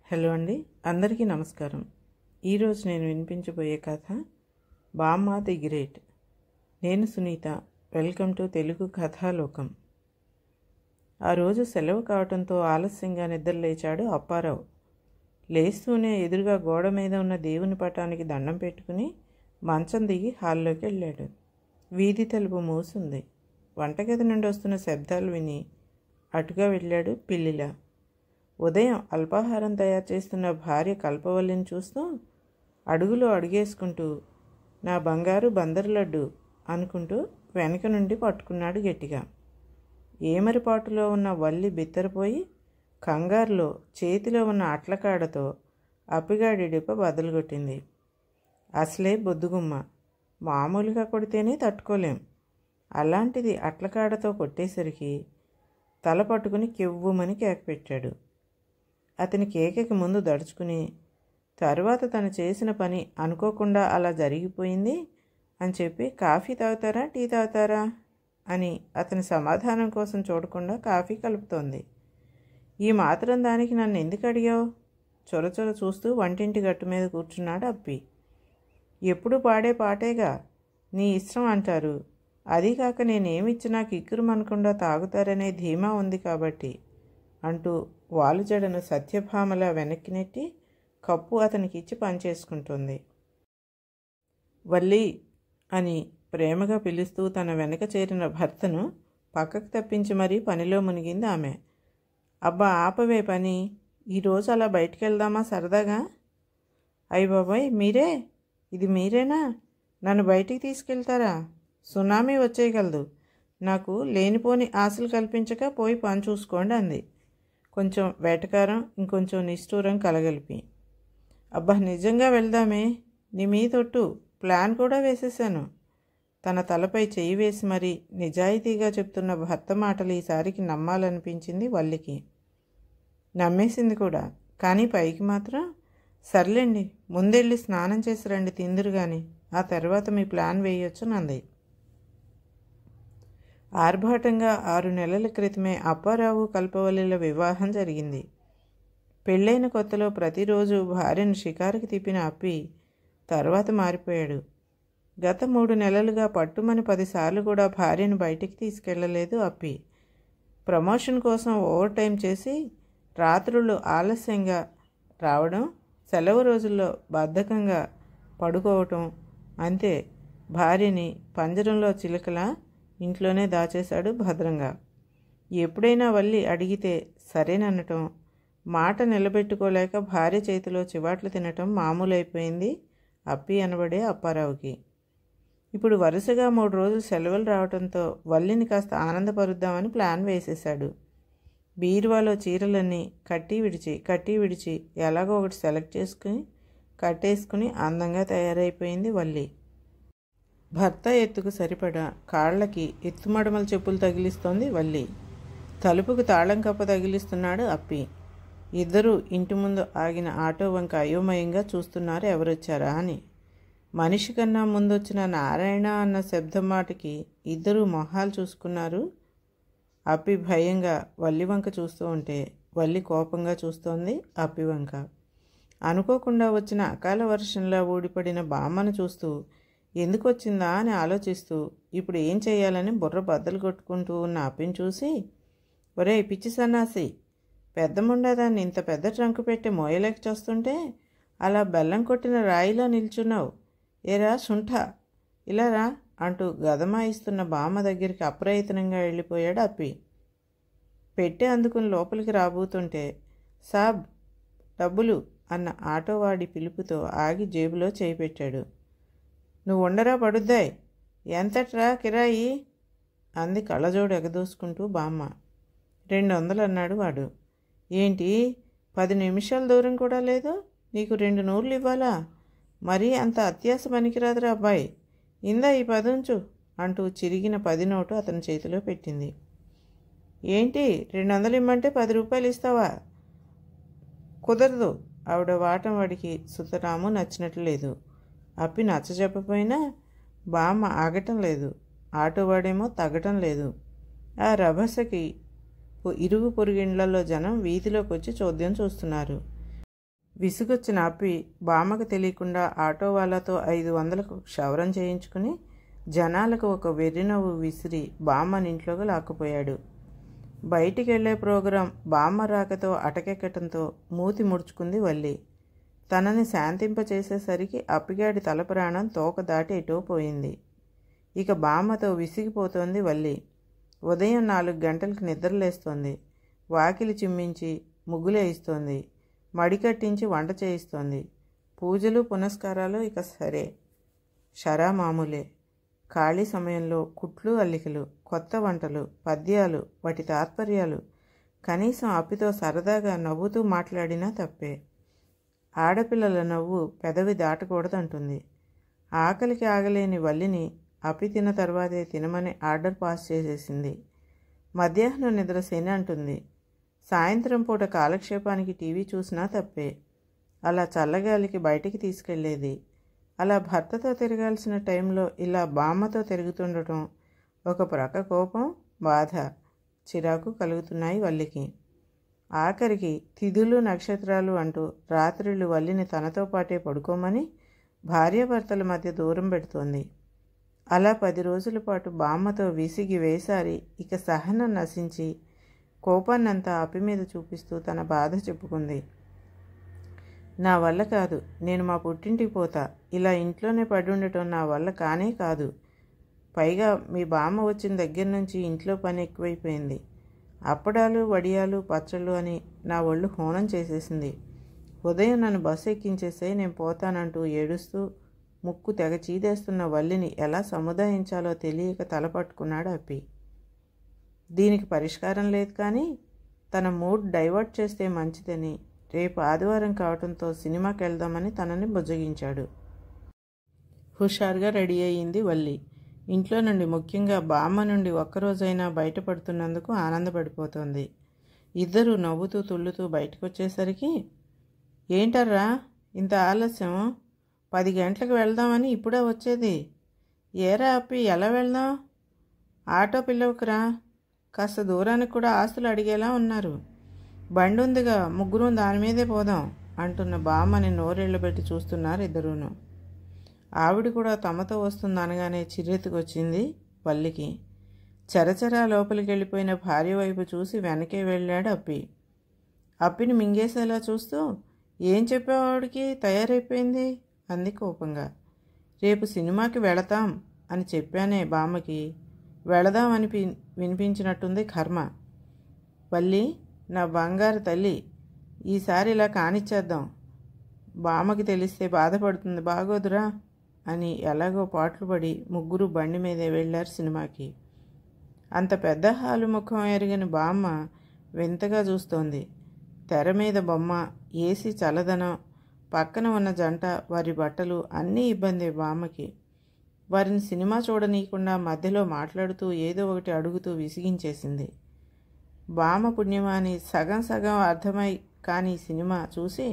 Hello అండి, అందరికీ నమస్కారం. ఈరోజు నేను వినిపించబోయే కథ బామ్మ ది గ్రేట్. నేను సునీత. Welcome to Telugu Kathalokam. ఆ రోజు సెలవు కావడంతో ఆలస్యంగా నిద్రలేచాడు అప్పారావు. లేస్తూనే ఎదురుగా గోడ మీద ఉన్న దేవుని పటానికి దండం పెట్టుకుని మంచం దిగి హాల్లోకి వెళ్ళాడు. వీధి తలుపు మూసుంది. వంటగది నుండి వస్తున్న శబ్దాలు విని అటుగా వెళ్ళాడు పిల్లిలా. ఉదయం అల్పాహారం తయారు చేస్తున్న భార్య కల్పవల్లిని చూస్తూ అడుగులో అడుగేసుకుంటూ నా బంగారు బందరు లడ్డు అనుకుంటూ వెనక నుండి పట్టుకున్నాడు గట్టిగా. ఏమరిపాటులో ఉన్న వల్లి బిత్తరపోయి కంగారులో చేతిలో ఉన్న అట్లకాడతో అప్పిగాడి డిప్ప బద్దలుగొట్టింది. అసలే బొద్దుగుమ్మ, మామూలుగా కొడితేనే తట్టుకోలేం, అలాంటిది అట్లకాడతో కొట్టేసరికి తల పట్టుకుని కెవ్వుమని కేక పెట్టాడు. అతని కేకకి ముందు దడుచుకుని తరువాత తను చేసిన పని అనుకోకుండా అలా జరిగిపోయింది అని చెప్పి కాఫీ తాగుతారా టీ తాగుతారా అని అతని సమాధానం కోసం చూడకుండా కాఫీ కలుపుతోంది. ఈ మాత్రం దానికి నన్ను ఎందుకు అడిగావు? చొరచొర చూస్తూ వంటింటి గట్టు మీద కూర్చున్నాడు అప్పి. ఎప్పుడు పాడే పాటేగా, నీ ఇష్టం అంటారు. అదీ కాక నేనేమిచ్చినా కిక్కురుమనకుండా తాగుతారనే ధీమా ఉంది కాబట్టి అంటూ వాలుజడను సత్యభామలా వెనక్కి నెట్టి కప్పు అతనికిచ్చి పనిచేసుకుంటుంది. వల్లి అని ప్రేమగా పిలుస్తూ తన వెనక చేరిన భర్తను పక్కకు తప్పించి మరీ పనిలో మునిగింది ఆమె. అబ్బా ఆపవే పని, ఈరోజు అలా బయటికి వెళ్దామా సరదాగా? అయ్య బాబాయ్, మీరే? ఇది మీరేనా? నన్ను బయటికి తీసుకెళ్తారా? సునామీ వచ్చేయగలదు. నాకు లేనిపోని ఆశలు కల్పించక పోయి పని చూసుకోండి అంది, కొంచెం వేటకారం ఇంకొంచెం నిష్ఠూరం కలగలిపి. అబ్బా నిజంగా వెళ్దామే, నీ మీదొట్టు, ప్లాన్ కూడా వేసేశాను. తన తలపై చెయ్యి వేసి మరీ నిజాయితీగా చెప్తున్న భర్త మాటలు ఈసారికి నమ్మాలనిపించింది వల్లికి. నమ్మేసింది కూడా. కానీ పైకి మాత్రం సర్లేండి, ముందెళ్ళి స్నానం చేసి రండి, తిందురు కానీ ఆ తర్వాత మీ ప్లాన్ వేయొచ్చు నంది. ఆర్భాటంగా 6 నెలల క్రితమే అప్పారావు కల్పవల్లిల వివాహం జరిగింది. పెళ్ళైన కొత్తలో ప్రతిరోజు భార్యను షికారుకి తిప్పిన అప్పి తర్వాత మారిపోయాడు. గత 3 నెలలుగా పట్టుమని 10 సార్లు కూడా భార్యను బయటికి తీసుకెళ్లలేదు అప్పి. ప్రమోషన్ కోసం ఓవర్ టైం చేసి రాత్రులు ఆలస్యంగా రావడం, సెలవు రోజుల్లో బద్ధకంగా పడుకోవటం, అంతే. భార్యని పంజరంలో చిలుకలా ఇంట్లోనే దాచేశాడు భద్రంగా. ఎప్పుడైనా వల్లి అడిగితే సరేననటం, మాట నిలబెట్టుకోలేక భార్య చేతిలో చివాట్లు తినటం మామూలైపోయింది అప్పి అనబడే అప్పారావుకి. ఇప్పుడు వరుసగా 3 రోజులు సెలవులు రావడంతో వల్లిని కాస్త ఆనందపరుద్దామని ప్లాన్ వేసేశాడు. బీరువాలో చీరలన్నీ కట్టి విడిచి ఎలాగో ఒకటి సెలెక్ట్ చేసుకుని కట్టేసుకుని అందంగా తయారైపోయింది వల్లి. భర్త ఎత్తుకు సరిపడా కాళ్లకి ఎత్తుమడమల చెప్పులు తగిలిస్తోంది వల్లి. తలుపుకు తాళం కప్ప తగిలిస్తున్నాడు అప్పి. ఇద్దరూ ఇంటి ముందు ఆగిన ఆటో వంక అయోమయంగా చూస్తున్నారు ఎవరొచ్చారా అని. మనిషి కన్నా ముందొచ్చిన నారాయణ అన్న శబ్దం మాటకి ఇద్దరూ మొహాలు చూసుకున్నారు. అప్పి భయంగా వల్లి వంక చూస్తూ ఉంటే వల్లి కోపంగా చూస్తోంది అప్పి వంక. అనుకోకుండా వచ్చిన అకాల వర్షంలా ఊడిపడిన బామ్మను చూస్తూ ఎందుకు వచ్చిందా అని ఆలోచిస్తూ ఇప్పుడు ఏం చేయాలని బుర్ర బద్దలు కొట్టుకుంటూ ఉన్న అప్పిని చూసి, ఒరే పిచ్చి సన్నాసి, పెద్ద ముండదాన్ని ఇంత పెద్ద ట్రంకు పెట్టి మోయలేక చూస్తుంటే అలా బెల్లం కొట్టిన రాయిలో నిల్చున్నావు, ఏరా శుంఠ ఇలా రా అంటూ గదమాయిస్తున్న బామ్మ దగ్గరికి అప్రయత్నంగా వెళ్ళిపోయాడు అప్పి. పెట్టె అందుకుని లోపలికి రాబోతుంటే సాబ్ డబ్బులు అన్న ఆటోవాడి పిలుపుతో ఆగి జేబులో చేయి పెట్టాడు. నువ్వు ఉండరా పడుద్దాయ్, ఎంతట్రా కిరాయి అంది కళ్ళజోడు ఎగదూసుకుంటూ బామ్మ. 200 అన్నాడు వాడు. ఏంటి 10 నిమిషాల దూరం కూడా లేదు, నీకు 2 నూర్లు ఇవ్వాలా? మరీ అంత అత్యాస పనికిరాదురా అబ్బాయి, ఇందా ఈ 10 ఉంచు అంటూ చిరిగిన 10 నోటు అతని చేతిలో పెట్టింది. ఏంటి 200 ఇమ్మంటే 10 రూపాయలు ఇస్తావా? కుదరదు. ఆవిడ వాటం వాడికి సుతరాము నచ్చినట్లు లేదు. అప్పి నచ్చజెప్పపోయినా బామ్మ ఆగటం లేదు, ఆటోవాడేమో తగ్గటం లేదు. ఆ రభసకి ఇరుగు పొరుగిండ్లలో జనం వీధిలోకి వచ్చి చోద్యం చూస్తున్నారు. విసుగొచ్చిన అప్పి బామ్మకు తెలియకుండా ఆటో వాళ్ళతో 500కు క్షవరం చేయించుకుని జనాలకు ఒక వెర్రినవ్వు విసిరి బామ్మని ఇంట్లోకి లాక్కుపోయాడు. బయటికి వెళ్లే ప్రోగ్రాం బామ్మ రాకతో అటకెక్కటంతో మూతి ముడుచుకుంది వల్లి. తనని శాంతింపచేసేసరికి అప్పిగాడి తల ప్రాణం తోక దాటి ఎటో పోయింది. ఇక బామ్మతో విసిగిపోతోంది వల్లి. ఉదయం 4 గంటలకు నిద్రలేస్తోంది. వాకిలి చిమ్మించి ముగ్గులేయిస్తోంది. మడికట్టించి వంట చేయిస్తోంది. పూజలు పునస్కారాలు ఇక సరే షరా మామూలే. ఖాళీ సమయంలో కుట్లు అల్లికలు, కొత్త వంటలు, పద్యాలు, వాటి తాత్పర్యాలు, కనీసం అప్పితో సరదాగా నవ్వుతూ మాట్లాడినా తప్పే. ఆడపిల్లల నవ్వు పెదవి దాటకూడదంటుంది. ఆకలికి ఆగలేని వల్లిని అప్పి తిన్న తర్వాతే తినమని ఆర్డర్ పాస్ చేసేసింది. మధ్యాహ్నం నిద్ర శని అంటుంది. సాయంత్రం పూట కాలక్షేపానికి టీవీ చూసినా తప్పే. అలా చల్లగాలికి బయటికి తీసుకెళ్లేది. అలా భర్తతో తిరగాల్సిన టైంలో ఇలా బామ్మతో తిరుగుతుండటం ఒక ప్రక్క కోపం, బాధ, చిరాకు కలుగుతున్నాయి వల్లికి. ఆఖరికి తిథులు నక్షత్రాలు అంటూ రాత్రిళ్ళు వల్లిని తనతో పాటే పడుకోమని భార్యాభర్తల మధ్య దూరం పెడుతోంది. అలా 10 రోజుల పాటు బామ్మతో విసిగి వేసారి ఇక సహనం నశించి కోపాన్నంతా అప్పి మీద చూపిస్తూ తన బాధ చెప్పుకుంది. నా వల్ల కాదు, నేను మా పుట్టింటికి పోతా. ఇలా ఇంట్లోనే పడి ఉండటం నా వల్ల కానే కాదు. పైగా మీ బామ్మ వచ్చిన దగ్గర నుంచి ఇంట్లో పని ఎక్కువైపోయింది. అప్పడాలు, వడియాలు, పచ్చళ్ళు అని నా ఒళ్ళు హోనం చేసేసింది. ఉదయం నన్ను బస్సు ఎక్కించేస్తే నేను పోతానంటూ ఏడుస్తూ ముక్కు తెగ చీదేస్తున్న వల్లిని ఎలా సముదాయించాలో తెలియక తలపట్టుకున్నాడు అప్పి. దీనికి పరిష్కారం లేదు, కానీ తన మూడ్ డైవర్ట్ చేస్తే మంచిదని రేపు ఆదివారం కావడంతో సినిమాకి వెళ్దామని తనని బుజ్జగించాడు. హుషారుగా రెడీ అయ్యింది వల్లి. ఇంట్లో నుండి, ముఖ్యంగా బామ్మ నుండి ఒక్కరోజైనా బయటపడుతున్నందుకు ఆనందపడిపోతోంది. ఇద్దరూ నవ్వుతూ తుళ్ళుతూ బయటకు వచ్చేసరికి, ఏంటర్రా ఇంత ఆలస్యం? 10 గంటలకు వెళ్దామని ఇప్పుడే వచ్చేది? ఏరా అప్పి, ఎలా వెళ్దాం? ఆటో పిల్లవకురా, కాస్త దూరానికి కూడా ఆస్తులు అడిగేలా ఉన్నారు. బండి ఉందిగా, ముగ్గురం దాని మీదే పోదాం అంటున్న బామ్మని నోరెళ్ళబెట్టి చూస్తున్నారు ఇద్దరూను. ఆవిడ కూడా తమతో వస్తుందనగానే చిర్రెత్తుకొచ్చింది వల్లికి. చరచరా లోపలికి వెళ్ళిపోయిన భార్య వైపు చూసి వెనకే వెళ్ళాడు అప్పి. అప్పిని మింగేసేలా చూస్తూ, ఏం చెప్పేవాడికి తయారైపోయింది అంది కోపంగా. రేపు సినిమాకి వెళతాం అని చెప్పానే బామ్మకి. వెళదామని వినిపించినట్టుంది కర్మ. వల్లి, నా బంగారు తల్లి, ఈసారి ఇలా కానిచ్చేద్దాం. బామ్మకి తెలిస్తే బాధపడుతుంది, బాగోదురా అని ఎలాగో పాటలు పడి ముగ్గురు బండి మీదే వెళ్ళారు సినిమాకి. అంత పెద్ద హాలు ముఖం ఎరిగిన బామ్మ వింతగా చూస్తోంది. తెర మీద బొమ్మ, ఏసీ చల్లదనం, పక్కన ఉన్న జంట, వారి బట్టలు అన్నీ ఇబ్బంది బామ్మకి. వారిని సినిమా చూడనీయకుండా మధ్యలో మాట్లాడుతూ ఏదో ఒకటి అడుగుతూ విసిగించేసింది. బామ్మ పుణ్యమాని సగం సగం అర్థమై కానీ సినిమా చూసి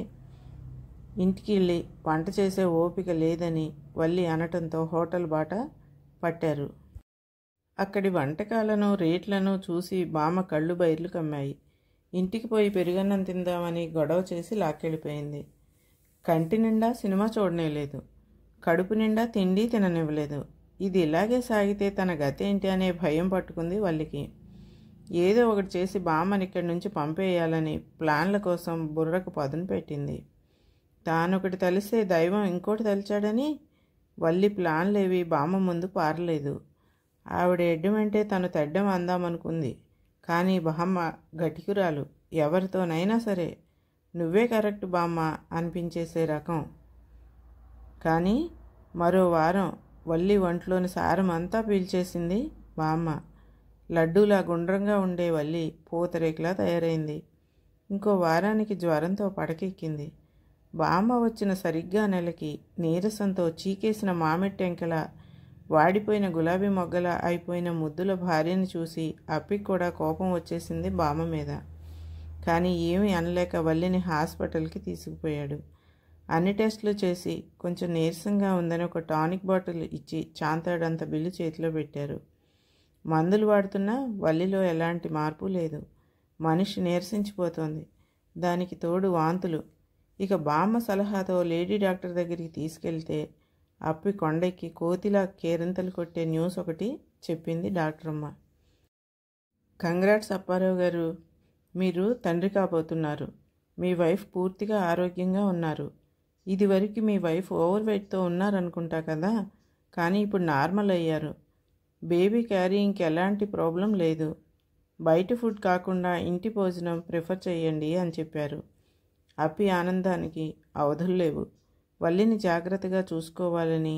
ఇంటికి వెళ్ళి వంట చేసే ఓపిక లేదని వల్లి అనటంతో హోటల్ బాట పట్టారు. అక్కడి వంటకాలను, రేట్లను చూసి బామ్మ కళ్ళు బయర్లు కమ్మాయి. ఇంటికి పోయి పెరుగన్నం తిందామని గొడవ చేసి లాక్కెళ్ళిపోయింది. కంటి నిండా సినిమా చూడనేలేదు, కడుపు నిండా తిండి తిననివ్వలేదు. ఇది ఇలాగే సాగితే తన గతేంటి అనే భయం పట్టుకుంది వల్లికి. ఏదో ఒకటి చేసి బామ్మని ఇక్కడి నుంచి పంపేయాలని ప్లాన్ల కోసం బుర్రకు పదును పెట్టింది. తానొకటి తలిస్తే దైవం ఇంకోటి తలిచాడని వల్లి ప్లాన్లేవి బామ్మ ముందు పారలేదు. ఆవిడ ఎడ్డమంటే తను తెడ్డం అందామనుకుంది. కానీ బామ్మ గటికురాలు, ఎవరితోనైనా సరే నువ్వే కరెక్ట్ బామ్మ అనిపించేసే రకం. కానీ మరో వారం వల్లి ఒంట్లోని సారం అంతా పీల్చేసింది బామ్మ. లడ్డూలా గుండ్రంగా ఉండే వల్లి పూతరేకులా తయారైంది. ఇంకో వారానికి జ్వరంతో పడకెక్కింది. బామ్మ వచ్చిన సరిగ్గా నెలకి నీరసంతో చీకేసిన మామిడి టెంకల, వాడిపోయిన గులాబీ మొగ్గల అయిపోయిన ముద్దుల భార్యని చూసి అప్పికి కూడా కోపం వచ్చేసింది బామ్మ మీద. కానీ ఏమీ అనలేక వల్లిని హాస్పిటల్కి తీసుకుపోయాడు. అన్ని టెస్టులు చేసి కొంచెం నీరసంగా ఉందని ఒక టానిక్ బాటిల్ ఇచ్చి చాంతాడంత బిల్లు చేతిలో పెట్టారు. మందులు వాడుతున్నా వల్లిలో ఎలాంటి మార్పు లేదు. మనిషి నీరసించిపోతోంది. దానికి తోడు వాంతులు. ఇక బామ్మ సలహాతో లేడీ డాక్టర్ దగ్గరికి తీసుకెళ్తే అప్పి కొండెక్కి కోతిలా కేరింతలు కొట్టే న్యూస్ ఒకటి చెప్పింది డాక్టర్ అమ్మ. కంగ్రాట్స్ అప్పారావు గారు, మీరు తండ్రి కాబోతున్నారు. మీ వైఫ్ పూర్తిగా ఆరోగ్యంగా ఉన్నారు. ఇదివరకు మీ వైఫ్ ఓవర్ వెయిట్తో ఉన్నారనుకుంటా కదా, కానీ ఇప్పుడు నార్మల్ అయ్యారు. బేబీ క్యారీయింగ్కి ఎలాంటి ప్రాబ్లం లేదు. బయట ఫుడ్ కాకుండా ఇంటి భోజనం ప్రిఫర్ చేయండి అని చెప్పారు. అప్పి ఆనందానికి అవధులు లేవు. వల్లిని జాగ్రత్తగా చూసుకోవాలని,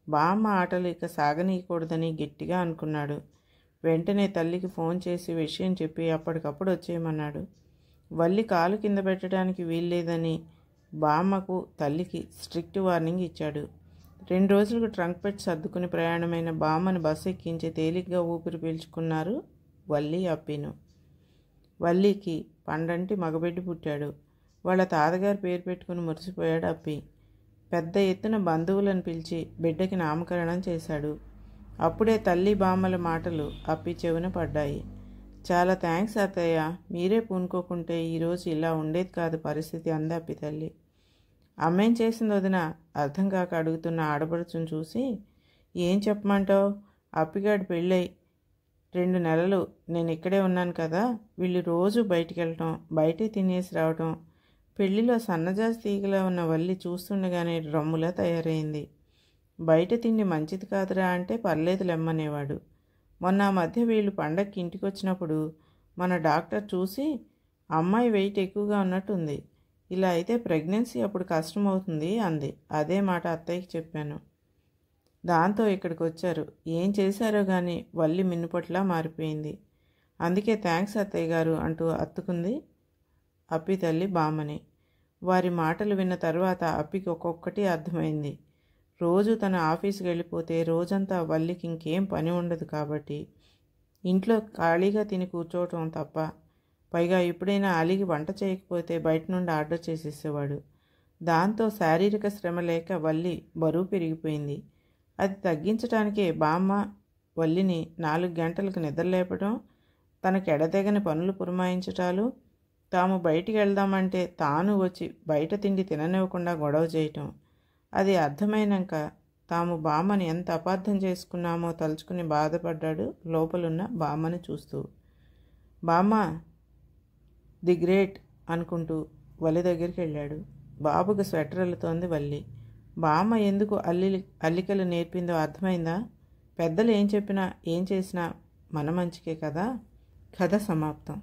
బామ్మ ఆటలు ఇక సాగనీయకూడదని గట్టిగా అనుకున్నాడు. వెంటనే తల్లికి ఫోన్ చేసి విషయం చెప్పి అప్పటికప్పుడు వచ్చేయమన్నాడు. వల్లి కాలు కింద పెట్టడానికి వీల్లేదని బామ్మకు తల్లికి స్ట్రిక్ట్ వార్నింగ్ ఇచ్చాడు. 2 రోజులకు ట్రంక్ పెట్టి సర్దుకుని ప్రయాణమైన బామ్మను బస్సు ఎక్కించి తేలిగ్గా ఊపిరి పీల్చుకున్నారు వల్లి అప్పిను. వల్లికి పండంటి మగబిడ్డ పుట్టాడు. వాళ్ళ తాతగారి పేరు పెట్టుకుని మురిసిపోయాడు అప్పి. పెద్ద ఎత్తున బంధువులను పిలిచి బిడ్డకి నామకరణం చేశాడు. అప్పుడే తల్లి బామ్మల మాటలు అప్పి చెవిన పడ్డాయి. చాలా థ్యాంక్స్ అత్తయ్య, మీరే పూనుకోకుంటే ఈరోజు ఇలా ఉండేది కాదు పరిస్థితి అంది అప్పి తల్లి. అమ్మేం చేసింది వదిన అర్థం కాక అడుగుతున్న ఆడపడుచును చూసి, ఏం చెప్పమంటావు, అప్పిగాడి పెళ్ళై 2 నెలలు నేను ఇక్కడే ఉన్నాను కదా, వీళ్ళు రోజు బయటికి వెళ్ళటం, బయటే తినేసి రావటం. పెళ్లిలో సన్నజాజి తీగలా ఉన్న వల్లి చూస్తుండగానే రమ్ములా తయారైంది. బయట తిండి మంచిది కాదురా అంటే పర్లేదు లెమ్మనేవాడు. మొన్న ఆ మధ్య వీళ్ళు పండక్కి ఇంటికి వచ్చినప్పుడు మన డాక్టర్ చూసి అమ్మాయి వెయిట్ ఎక్కువగా ఉన్నట్టుంది, ఇలా అయితే ప్రెగ్నెన్సీ అప్పుడు కష్టమవుతుంది అంది. అదే మాట అత్తయ్యకి చెప్పాను. దాంతో ఇక్కడికి వచ్చారు. ఏం చేశారో కానీ వల్లి మిన్నుపట్లా మారిపోయింది. అందుకే థ్యాంక్స్ అత్తయ్య గారు అంటూ అత్తుకుంది అప్పి తల్లి బామ్మని. వారి మాటలు విన్న తర్వాత అప్పికి ఒక్కొక్కటి అర్థమైంది. రోజు తన ఆఫీస్కి వెళ్ళిపోతే రోజంతా వల్లికి ఇంకేం పని ఉండదు కాబట్టి ఇంట్లో ఖాళీగా తిని కూర్చోవటం తప్ప, పైగా ఎప్పుడైనా అలిగి వంట చేయకపోతే బయట నుండి ఆర్డర్ చేసేసేవాడు. దాంతో శారీరక శ్రమ లేక వల్లి బరువు పెరిగిపోయింది. అది తగ్గించడానికే బామ్మ వల్లిని 4 గంటలకు నిద్రలేపడం, తనకు ఎడతెగని పనులు పురమాయించటాలు, తాము బయటికి వెళ్దామంటే తాను వచ్చి బయట తిండి తిననివ్వకుండా గొడవ చేయటం. అది అర్థమైనాక తాము బామ్మని ఎంత అపార్థం చేసుకున్నామో తలుచుకుని బాధపడ్డాడు లోపలున్న బామ్మని చూస్తూ. బామ్మ ది గ్రేట్ అనుకుంటూ వల్లి దగ్గరికి వెళ్ళాడు. బాబుకు స్వెటర్ అల్లుతోంది వల్లి. బామ్మ ఎందుకు అల్లికలు నేర్పిందో అర్థమైందా? పెద్దలు ఏం చెప్పినా ఏం చేసినా మన మంచికే కదా. కథ సమాప్తం.